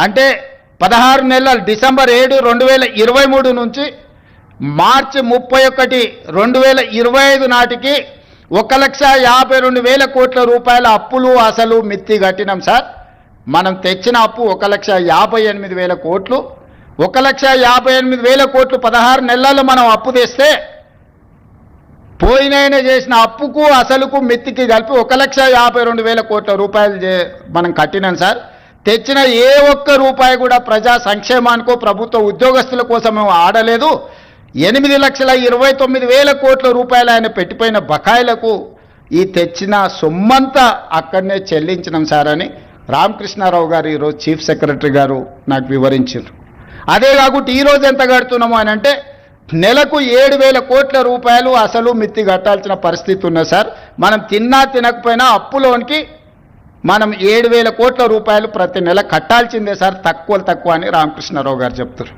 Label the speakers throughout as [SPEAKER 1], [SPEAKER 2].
[SPEAKER 1] అంటే 16 నెలలు డిసెంబర్ 7, 2023 నుంచి మార్చి 31, 2025 నాటికి 1,52,000 కోట్ల రూపాయల అప్పులు అసలు మిత్తి కట్టినాం సార్. మనం తెచ్చిన అప్పు 1,58,000 కోట్లు. 1,58,000 కోట్లు 16 నెలల్లో మనం అప్పు తెస్తే పోయినైనా చేసిన అప్పుకు అసలుకు మిత్తికి కలిపి 1,52,000 కోట్ల రూపాయలు మనం కట్టినాం సార్. తెచ్చిన ఏ ఒక్క రూపాయి కూడా ప్రజా సంక్షేమానికో ప్రభుత్వ ఉద్యోగస్తుల కోసం మేము ఆడలేదు. 8,29,000 కోట్ల రూపాయలు ఆయన పెట్టిపోయిన బకాయిలకు ఈ తెచ్చిన సొమ్మంతా అక్కడనే చెల్లించినాం సార్ అని రామకృష్ణారావు గారు ఈరోజు చీఫ్ సెక్రటరీ గారు నాకు వివరించారు. అదే కాకుండా ఈరోజు ఎంత కడుతున్నాము అని అంటే నెలకు 7,000 కోట్ల రూపాయలు అసలు మిత్తి కట్టాల్సిన పరిస్థితి ఉన్నది సార్. మనం తిన్నా తినకపోయినా అప్పులోనికి మనం 7,000 కోట్ల రూపాయలు ప్రతి నెల కట్టాల్సిందే సార్, తక్కువ అని రామకృష్ణారావు గారు చెప్తారు.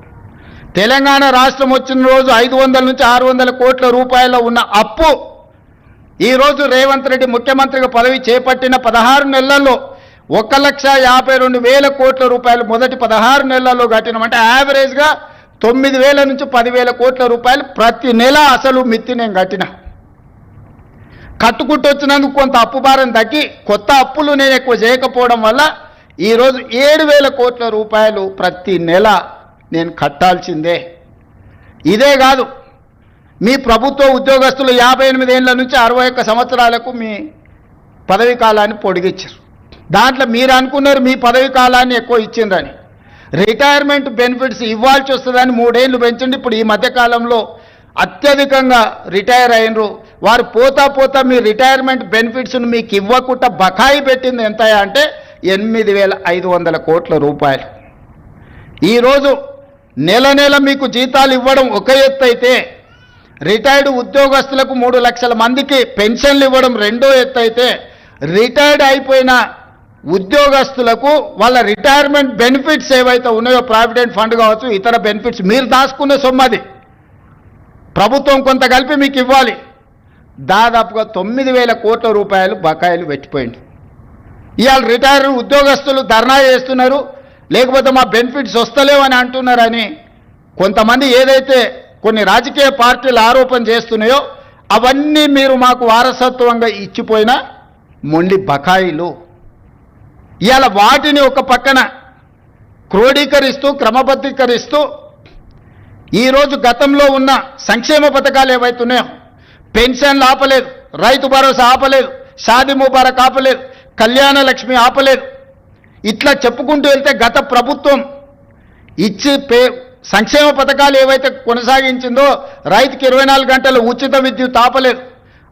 [SPEAKER 1] తెలంగాణ రాష్ట్రం వచ్చిన రోజు 500 నుంచి 600 కోట్ల రూపాయలు ఉన్న అప్పు ఈరోజు రేవంత్ రెడ్డి ముఖ్యమంత్రిగా పదవి చేపట్టిన 16 నెలల్లో 1,52,000 కోట్ల రూపాయలు మొదటి 16 నెలల్లో కట్టినామంటే యావరేజ్గా 9,000 నుంచి 10,000 కోట్ల రూపాయలు ప్రతి నెల అసలు మిత్తి నేను కట్టిన. కట్టుకుంటూ వచ్చినందుకు కొంత అప్పు భారం తగ్గి కొత్త అప్పులు నేను ఎక్కువ చేయకపోవడం వల్ల ఈరోజు 7,000 కోట్ల రూపాయలు ప్రతి నెల నేను కట్టాల్సిందే. ఇదే కాదు, మీ ప్రభుత్వ ఉద్యోగస్తులు 58 ఏళ్ళ నుంచి 61 సంవత్సరాలకు మీ పదవీ కాలాన్ని పొడిగించారు. దాంట్లో మీరు అనుకున్నారు మీ పదవీ కాలాన్ని ఎక్కువ ఇచ్చిందని. రిటైర్మెంట్ బెనిఫిట్స్ ఇవ్వాల్సి వస్తుందని 3 ఏళ్ళు పెంచండి. ఇప్పుడు ఈ మధ్యకాలంలో అత్యధికంగా రిటైర్ అయినరు వారు పోతా మీ రిటైర్మెంట్ బెనిఫిట్స్ను మీకు ఇవ్వకుండా బకాయి పెట్టింది ఎంత అంటే 8,500 కోట్ల రూపాయలు. ఈరోజు నెల మీకు జీతాలు ఇవ్వడం ఒక ఎత్తు అయితే రిటైర్డ్ ఉద్యోగస్తులకు 3 లక్షల మందికి పెన్షన్లు ఇవ్వడం రెండో ఎత్తు అయితే రిటైర్డ్ అయిపోయిన ఉద్యోగస్తులకు వాళ్ళ రిటైర్మెంట్ బెనిఫిట్స్ ఏవైతే ఉన్నాయో ప్రావిడెంట్ ఫండ్ కావచ్చు ఇతర బెనిఫిట్స్ మీరు దాచుకునే సొమ్మది ప్రభుత్వం కొంత కలిపి మీకు ఇవ్వాలి. దాదాపుగా 9,000 కోట్ల రూపాయలు బకాయిలు పెట్టిపోయింది. ఇవాళ రిటైర్డ్ ఉద్యోగస్తులు ధర్నా చేస్తున్నారు, లేకపోతే మా బెనిఫిట్స్ వస్తలేవని అంటున్నారని కొంతమంది ఏదైతే కొన్ని రాజకీయ పార్టీలు ఆరోపణ చేస్తున్నాయో అవన్నీ మీరు మాకు వారసత్వంగా ఇచ్చిపోయిన మొండి బకాయిలు. ఇవాళ వాటిని ఒక పక్కన క్రోడీకరిస్తూ క్రమబద్ధీకరిస్తూ ఈరోజు గతంలో ఉన్న సంక్షేమ పథకాలు ఏవైతున్నాయో పెన్షన్లు ఆపలేదు, రైతు భరోసా ఆపలేదు, షాదీ ముబారక్ ఆపలేదు, కళ్యాణ లక్ష్మి ఆపలేదు. ఇట్లా చెప్పుకుంటూ వెళ్తే గత ప్రభుత్వం ఇచ్చి సంక్షేమ పథకాలు ఏవైతే కొనసాగించిందో రైతుకి 24 గంటలు ఉచిత విద్యుత్ ఆపలేదు.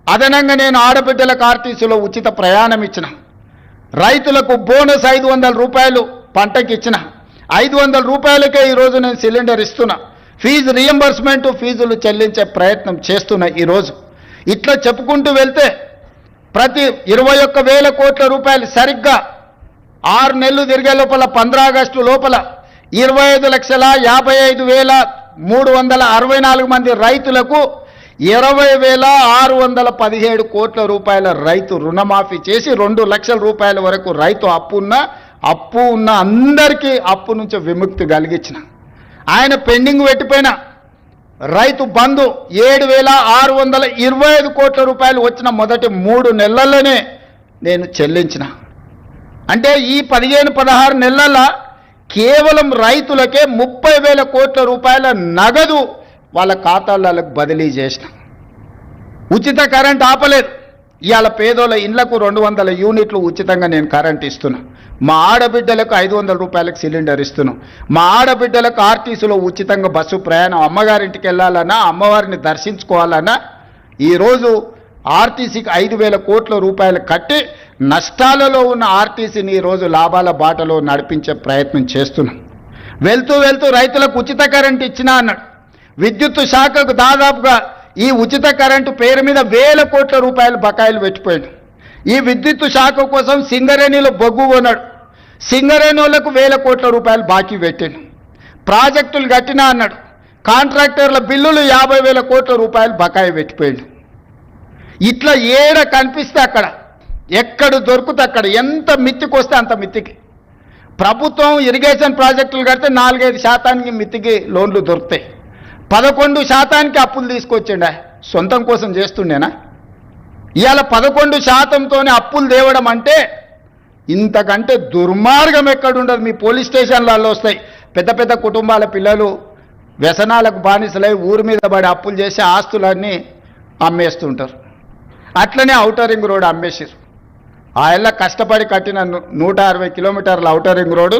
[SPEAKER 1] అదనంగా నేను ఆడబిడ్డలకు ఆర్టీసీలో ఉచిత ప్రయాణం ఇచ్చిన, రైతులకు బోనస్ 500 రూపాయలు పంటకి ఇచ్చిన, 500 రూపాయలకే ఈరోజు నేను సిలిండర్ ఇస్తున్నా, ఫీజు రియంబర్స్మెంట్ ఫీజులు చెల్లించే ప్రయత్నం చేస్తున్నా. ఈరోజు ఇట్లా చెప్పుకుంటూ వెళ్తే ప్రతి 21,000 కోట్ల రూపాయలు సరిగ్గా 6 నెలలు తిరిగే లోపల 15 ఆగస్టు లోపల 25,55,364 మంది రైతులకు 20,617 కోట్ల రూపాయల రైతు రుణమాఫీ చేసి 2 లక్షల రూపాయల వరకు రైతు అప్పు ఉన్న అందరికీ అప్పు నుంచి విముక్తి కలిగించిన. ఆయన పెండింగ్ పెట్టిపోయిన రైతు బంధు 7,625 కోట్ల రూపాయలు వచ్చిన మొదటి 3 నెలల్లోనే నేను చెల్లించిన. అంటే ఈ 15-16 నెలల కేవలం రైతులకే 30,000 కోట్ల రూపాయల నగదు వాళ్ళ ఖాతాలకు బదిలీ చేసిన. ఉచిత కరెంట్ ఆపలేదు. ఇవాళ పేదోళ్ళ ఇళ్లకు 200 యూనిట్లు ఉచితంగా నేను కరెంట్ ఇస్తున్నా. మా ఆడబిడ్డలకు 500 రూపాయలకు సిలిండర్ ఇస్తున్నాం. మా ఆడబిడ్డలకు ఆర్టీసీలో ఉచితంగా బస్సు ప్రయాణం, అమ్మగారింటికి వెళ్ళాలన్నా అమ్మవారిని దర్శించుకోవాలన్నా ఈరోజు ఆర్టీసీకి 5,000 కోట్ల రూపాయలు కట్టి నష్టాలలో ఉన్న ఆర్టీసీని ఈరోజు లాభాల బాటలో నడిపించే ప్రయత్నం చేస్తున్నాం. వెళ్తూ రైతులకు ఉచిత కరెంట్ ఇచ్చినా అన్నాడు. విద్యుత్ శాఖకు దాదాపుగా ఈ ఉచిత కరెంటు పేరు మీద 1,000 కోట్ల రూపాయలు బకాయిలు పెట్టిపోయాడు. ఈ విద్యుత్ శాఖ కోసం సింగరేణిలో బొగ్గు కొన్నాడు. సింగరేణి వాళ్ళకు 1,000 కోట్ల రూపాయలు బాకీ పెట్టాడు. ప్రాజెక్టులు కట్టినా అన్నాడు. కాంట్రాక్టర్ల బిల్లులు 50,000 కోట్ల రూపాయలు బకాయి పెట్టిపోయాడు. ఇట్లా ఏడ కనిపిస్తే అక్కడ, ఎక్కడ దొరికితే అక్కడ, ఎంత మిత్తికొస్తే అంత మిత్తికి ప్రభుత్వం ఇరిగేషన్ ప్రాజెక్టులు కడితే 4-5% మితికి లోన్లు దొరుకుతాయి. 11% అప్పులు తీసుకొచ్చిండా, సొంతం కోసం చేస్తుండేనా? ఇవాళ 11%తోనే అప్పులు తేవడం అంటే ఇంతకంటే దుర్మార్గం ఎక్కడుండదు. మీ పోలీస్ స్టేషన్లలో వస్తాయి. పెద్ద పెద్ద కుటుంబాల పిల్లలు వ్యసనాలకు బానిసలై ఊరి మీద పడి అప్పులు చేసి ఆస్తులన్నీ అమ్మేస్తుంటారు. అట్లనే ఔటర్ రింగ్ రోడ్ అమ్మేసారు. ఆయన కష్టపడి కట్టిన 160 కిలోమీటర్ల ఔటర్ రింగ్ రోడ్డు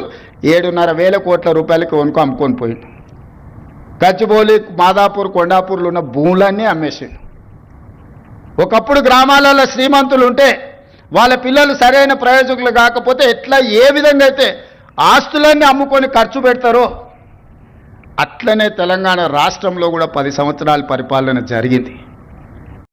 [SPEAKER 1] 7,500 కోట్ల రూపాయలకి వనుకో అమ్ముకొని పోయింది. గచ్చిబౌలి, మాదాపూర్, కొండాపూర్లో ఉన్న భూములన్నీ అమ్మేసాడు. ఒకప్పుడు గ్రామాలలో శ్రీమంతులు ఉంటే వాళ్ళ పిల్లలు సరైన ప్రయోజకులు కాకపోతే ఎట్లా ఏ విధంగా అయితే ఆస్తులన్నీ అమ్ముకొని ఖర్చు పెడతారో అట్లనే తెలంగాణ రాష్ట్రంలో కూడా 10 సంవత్సరాల పరిపాలన జరిగింది.